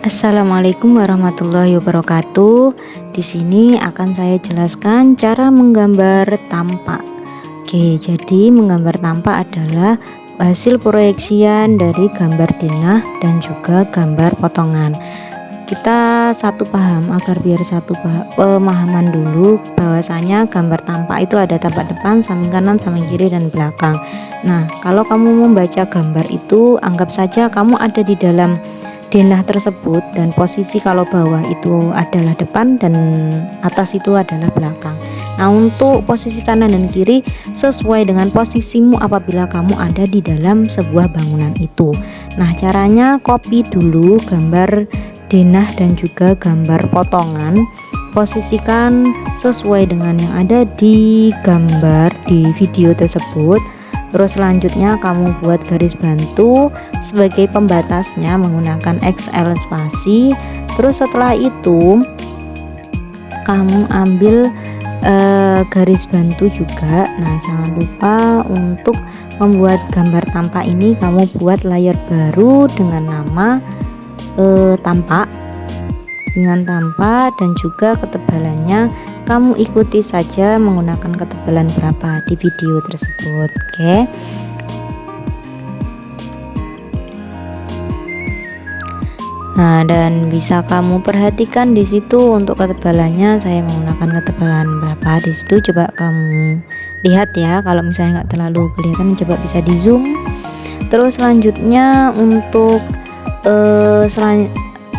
Assalamualaikum warahmatullahi wabarakatuh. Di sini akan saya jelaskan cara menggambar tampak. Oke, jadi menggambar tampak adalah hasil proyeksian dari gambar denah dan juga gambar potongan. Kita satu paham agar biar satu pemahaman dulu bahwasanya gambar tampak itu ada tampak depan, samping kanan, samping kiri dan belakang. Nah, kalau kamu membaca gambar itu anggap saja kamu ada di dalam denah tersebut dan posisi kalau bawah itu adalah depan dan atas itu adalah belakang. Nah, untuk posisi kanan dan kiri sesuai dengan posisimu apabila kamu ada di dalam sebuah bangunan itu. Nah, caranya copy dulu gambar denah dan juga gambar potongan, posisikan sesuai dengan yang ada di gambar di video tersebut. Terus selanjutnya kamu buat garis bantu sebagai pembatasnya menggunakan XL spasi. Terus setelah itu kamu ambil garis bantu juga. Nah, jangan lupa untuk membuat gambar tampak ini kamu buat layer baru dengan nama tampak, dan juga ketebalannya kamu ikuti saja menggunakan ketebalan berapa di video tersebut. Oke. Nah, dan bisa kamu perhatikan di situ untuk ketebalannya saya menggunakan ketebalan berapa di situ. Coba kamu lihat ya, kalau misalnya nggak terlalu kelihatan coba bisa di zoom. Terus selanjutnya untuk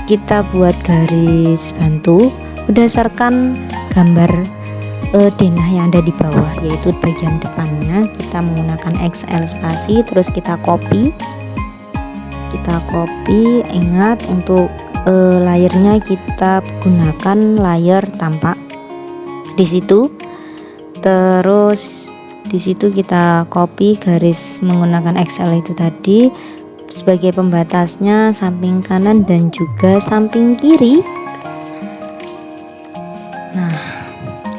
kita buat garis bantu berdasarkan gambar denah yang ada di bawah, yaitu bagian depannya kita menggunakan XL spasi. Terus kita copy, ingat untuk layernya kita gunakan layer tampak di situ. Terus di situ kita copy garis menggunakan XL itu tadi sebagai pembatasnya samping kanan dan juga samping kiri. Nah,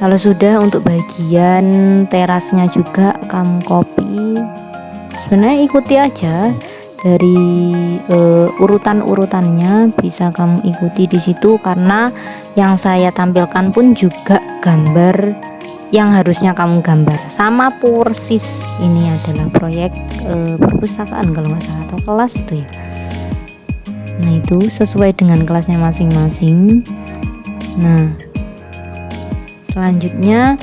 kalau sudah untuk bagian terasnya juga kamu copy. Sebenarnya ikuti aja dari urutan-urutannya, bisa kamu ikuti di situ karena yang saya tampilkan pun juga gambar yang harusnya kamu gambar sama persis. Ini adalah proyek perpustakaan kalau nggak salah atau kelas itu ya. Nah, itu sesuai dengan kelasnya masing-masing. Nah, selanjutnya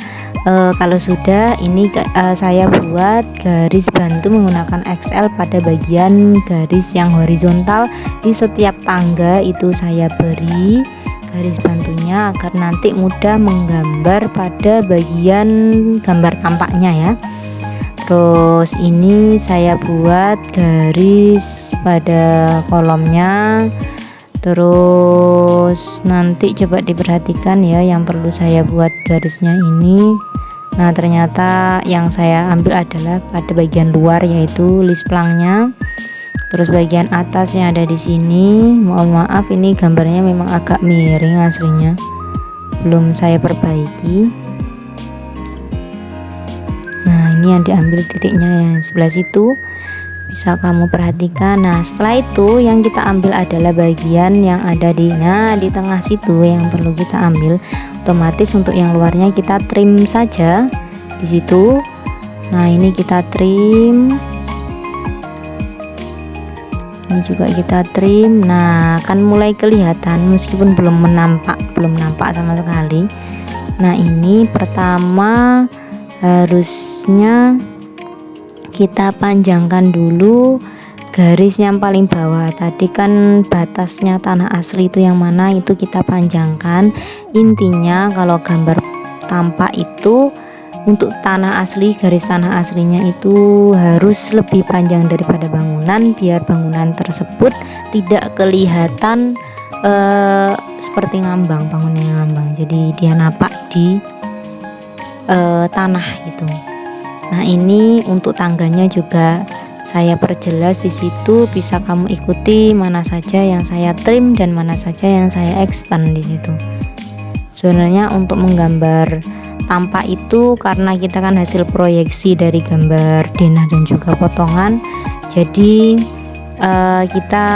kalau sudah ini saya buat garis bantu menggunakan XL pada bagian garis yang horizontal di setiap tangga itu saya beri garis bantunya agar nanti mudah menggambar pada bagian gambar tampaknya ya. Terus ini saya buat garis pada kolomnya. Terus nanti coba diperhatikan ya yang perlu saya buat garisnya ini. Nah, ternyata yang saya ambil adalah pada bagian luar yaitu list plangnya. Terus bagian atas yang ada di sini, mohon maaf ini gambarnya memang agak miring aslinya, belum saya perbaiki. Nah, ini yang diambil titiknya yang sebelah situ, bisa kamu perhatikan. Nah, setelah itu yang kita ambil adalah bagian yang ada di tengah situ yang perlu kita ambil. Otomatis untuk yang luarnya kita trim saja di situ. Nah, ini kita trim. Ini juga kita trim. Nah, kan mulai kelihatan meskipun belum nampak sama sekali. Nah, ini pertama harusnya kita panjangkan dulu garis yang paling bawah. Tadi kan batasnya tanah asli itu yang mana, itu kita panjangkan. Intinya kalau gambar tampak itu untuk tanah asli, garis tanah aslinya itu harus lebih panjang daripada bangunan biar bangunan tersebut tidak kelihatan seperti ngambang, bangunnya ngambang. Jadi dia nampak di tanah itu. Nah, ini untuk tangganya juga saya perjelas di situ, bisa kamu ikuti mana saja yang saya trim dan mana saja yang saya extend di situ. Sebenarnya untuk menggambar tampak itu karena kita kan hasil proyeksi dari gambar denah dan juga potongan, jadi kita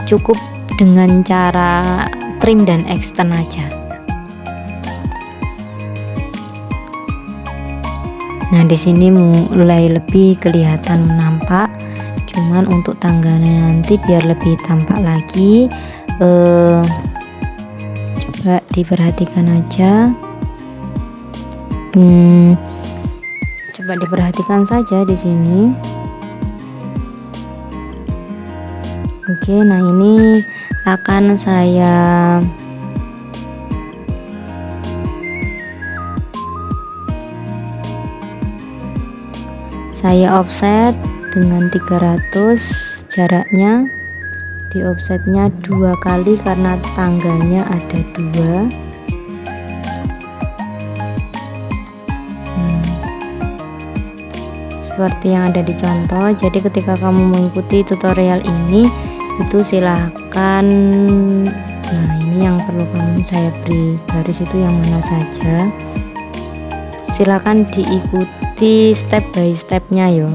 cukup dengan cara trim dan extend aja. Nah, di sini mulai lebih kelihatan nampak. Cuman untuk tangganya nanti biar lebih tampak lagi, coba diperhatikan aja. Coba diperhatikan saja di sini. Oke, nah ini akan saya offset dengan 300 jaraknya. Di offsetnya 2 kali karena tangganya ada 2. Seperti yang ada di contoh. Jadi ketika kamu mengikuti tutorial ini, itu silahkan, nah ini yang perlu saya beri garis itu yang mana saja, silahkan diikuti step by stepnya ya.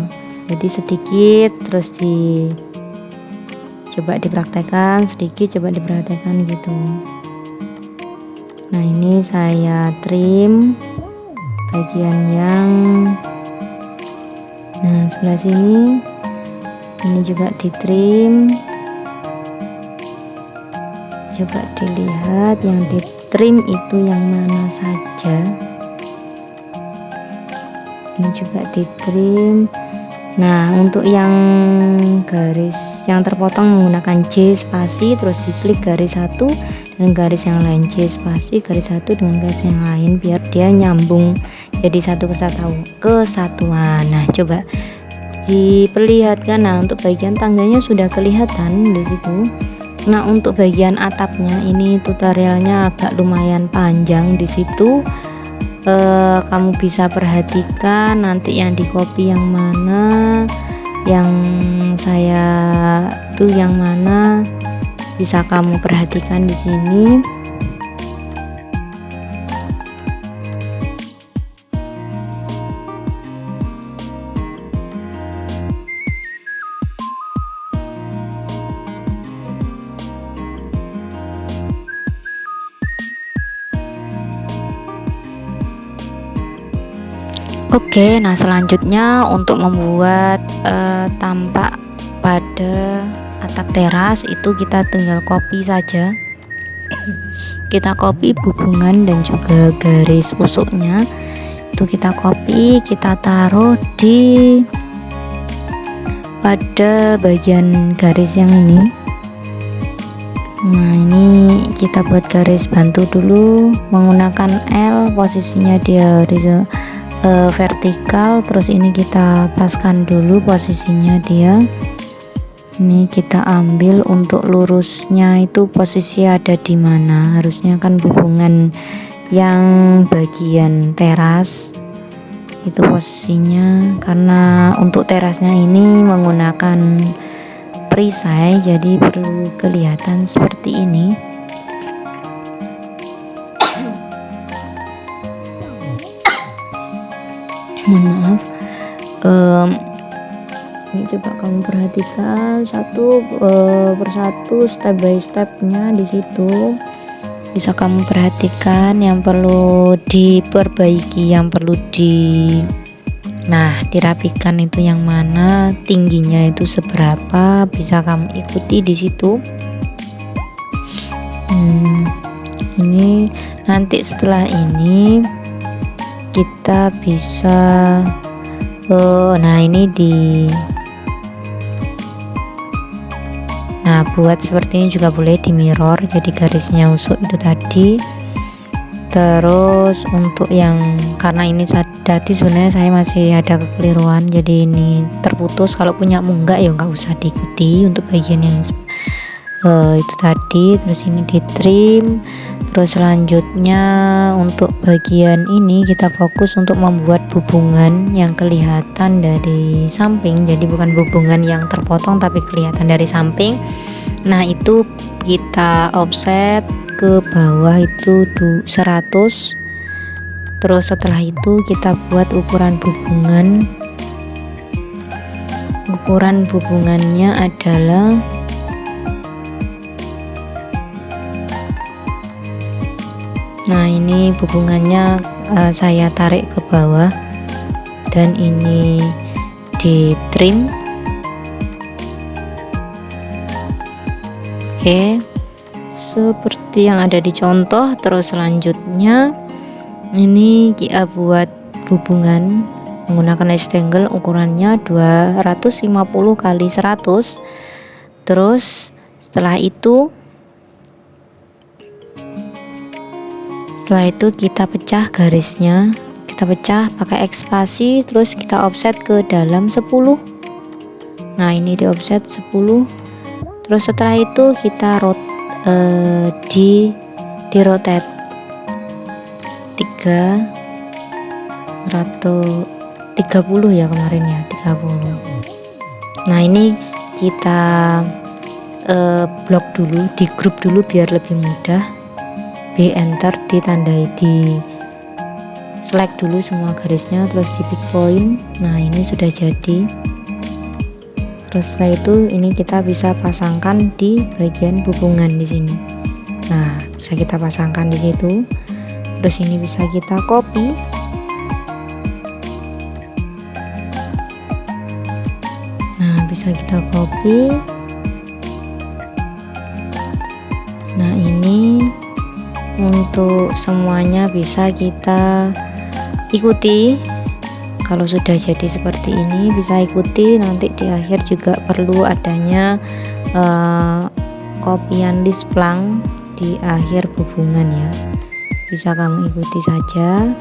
Jadi sedikit terus coba dipraktekkan, sedikit coba diperhatikan gitu. Nah ini saya trim bagian yang sebelah sini, ini juga ditrim. Coba dilihat yang ditrim itu yang mana saja. Ini juga ditrim. Nah, untuk yang garis yang terpotong menggunakan J spasi, terus diklik garis satu dengan garis yang lain, J spasi garis satu dengan garis yang lain, biar dia nyambung jadi satu kesatuan. Nah, coba diperlihatkan. Nah, untuk bagian tangganya sudah kelihatan di situ. Nah, untuk bagian atapnya ini tutorialnya agak lumayan panjang di situ. Kamu bisa perhatikan nanti yang di copy yang mana, yang saya tuh yang mana, bisa kamu perhatikan di sini. Oke, nah selanjutnya untuk membuat tampak pada atap teras itu kita tinggal copy saja. Kita copy hubungan dan juga garis usuknya. Itu kita copy, kita taruh di pada bagian garis yang ini. Nah, ini kita buat garis bantu dulu menggunakan L, posisinya dia horizontal, vertikal, terus ini kita paskan dulu posisinya dia. Ini kita ambil untuk lurusnya itu posisi ada di mana, harusnya kan hubungan yang bagian teras itu posisinya, karena untuk terasnya ini menggunakan perisai jadi perlu kelihatan seperti ini. Mohon maaf. Ini coba kamu perhatikan satu persatu step by stepnya di situ. Bisa kamu perhatikan yang perlu diperbaiki, yang perlu dirapikan itu yang mana, tingginya itu seberapa, bisa kamu ikuti di situ. Ini nanti setelah ini kita bisa buat seperti ini juga boleh di mirror, jadi garisnya usuk itu tadi. Terus untuk yang, karena ini tadi sebenarnya saya masih ada kekeliruan, jadi ini terputus. Kalau punya enggak ya nggak usah diikuti untuk bagian yang itu tadi. Terus ini di trim. Terus selanjutnya untuk bagian ini kita fokus untuk membuat hubungan yang kelihatan dari samping, jadi bukan hubungan yang terpotong tapi kelihatan dari samping. Nah, itu kita offset ke bawah itu 100. Terus setelah itu kita buat ukuran hubungan. Ukuran hubungannya adalah Nah, ini hubungannya saya tarik ke bawah dan ini di trim. Oke, seperti yang ada di contoh. Terus selanjutnya ini kita buat hubungan menggunakan rectangle, ukurannya 250 kali 100. Terus setelah itu kita pecah garisnya, kita pecah pakai ekspasi, terus kita offset ke dalam 10. Nah, ini di offset 10. Terus setelah itu kita di rotate 30 ya kemarin ya, 30. Nah, ini kita blok dulu, di grup dulu biar lebih mudah. B enter, ditandai, di select dulu semua garisnya, terus di pick point. Nah, ini sudah jadi. Terus setelah itu ini kita bisa pasangkan di bagian hubungan di sini. Nah, bisa kita pasangkan di situ. Terus ini bisa kita copy. Nah, bisa kita copy. Nah, ini untuk semuanya bisa kita ikuti. Kalau sudah jadi seperti ini bisa ikuti. Nanti di akhir juga perlu adanya kopian list plank di akhir hubungan ya, bisa kamu ikuti saja.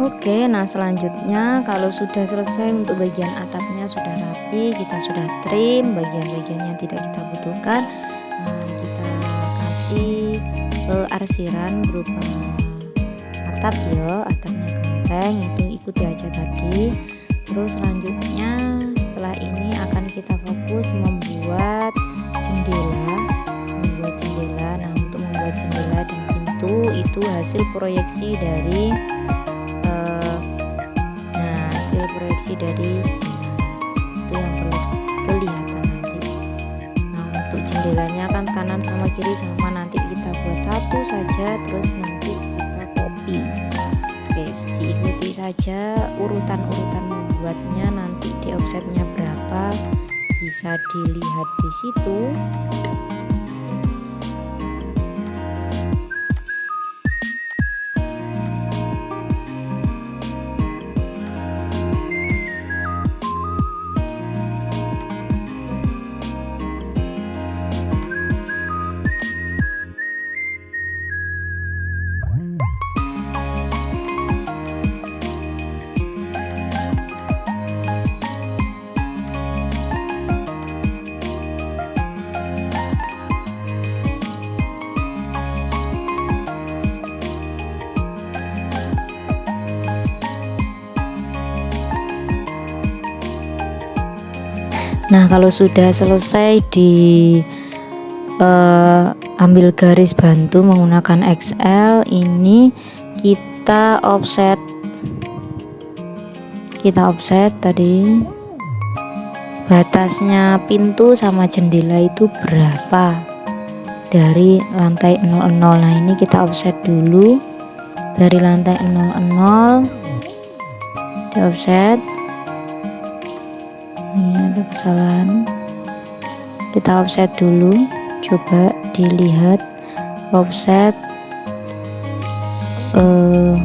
Oke, nah selanjutnya kalau sudah selesai untuk bagian atapnya sudah rapi, kita sudah trim bagian-bagian yang tidak kita butuhkan. Nah, kita kasih arsiran berupa atap ya, atapnya genteng, itu ikuti aja tadi. Terus selanjutnya setelah ini akan kita fokus membuat jendela. Nah, untuk membuat jendela dan pintu itu hasil proyeksi dari itu yang perlu kelihatan nanti. Nah, untuk jendelanya kan kanan sama kiri sama, nanti kita buat satu saja terus nanti kita copy. Oke, diikuti saja urutan-urutan membuatnya, nanti di offsetnya berapa bisa dilihat di situ. Nah, kalau sudah selesai ambil garis bantu menggunakan XL, ini kita offset tadi batasnya pintu sama jendela itu berapa dari lantai 00. Nah, ini kita offset dulu dari lantai 00, kita offset. Ini ada kesalahan, kita offset dulu, coba dilihat offset 1000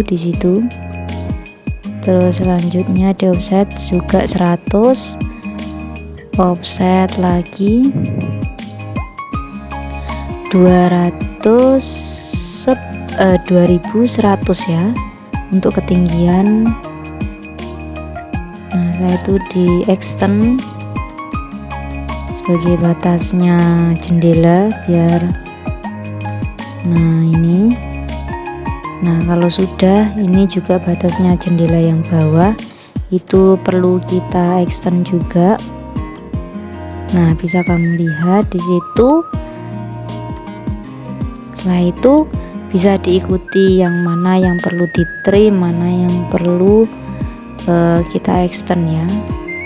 di situ. Terus selanjutnya di offset juga 100, offset lagi 2100 ya untuk ketinggian. Nah, saya itu di extend sebagai batasnya jendela biar, nah ini. Nah, kalau sudah, ini juga batasnya jendela yang bawah itu perlu kita extend juga. Nah, bisa kamu lihat di situ. Setelah itu bisa diikuti yang mana yang perlu di trim, mana yang perlu kita extend ya,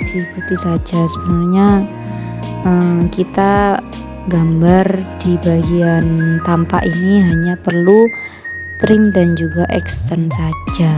diikuti saja. Sebenarnya kita gambar di bagian tampak ini hanya perlu trim dan juga extend saja.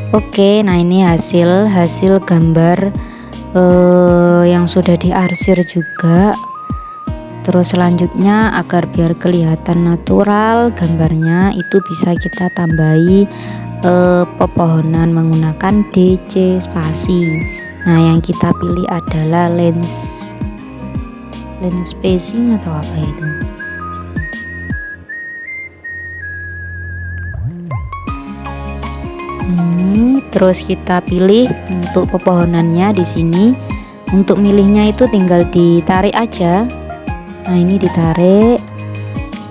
Oke, nah ini hasil gambar yang sudah diarsir juga. Terus selanjutnya agar biar kelihatan natural gambarnya, itu bisa kita tambahi pepohonan menggunakan DC spasi. Nah yang kita pilih adalah lens spacing atau apa itu. Terus kita pilih untuk pepohonannya di sini. Untuk milihnya itu tinggal ditarik aja. Nah ini ditarik,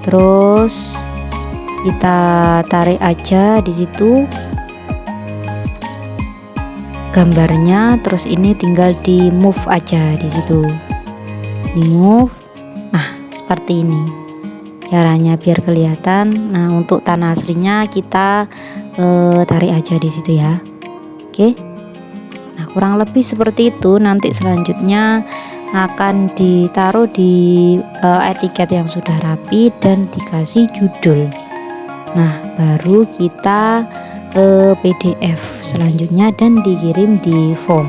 terus kita tarik aja di situ gambarnya. Terus ini tinggal di move aja di situ, di move. Nah seperti ini caranya biar kelihatan. Nah untuk tanah aslinya kita tarik aja di situ ya. Oke, nah kurang lebih seperti itu. Nanti selanjutnya akan ditaruh di etiket yang sudah rapi dan dikasih judul. Nah baru kita PDF selanjutnya dan dikirim di form.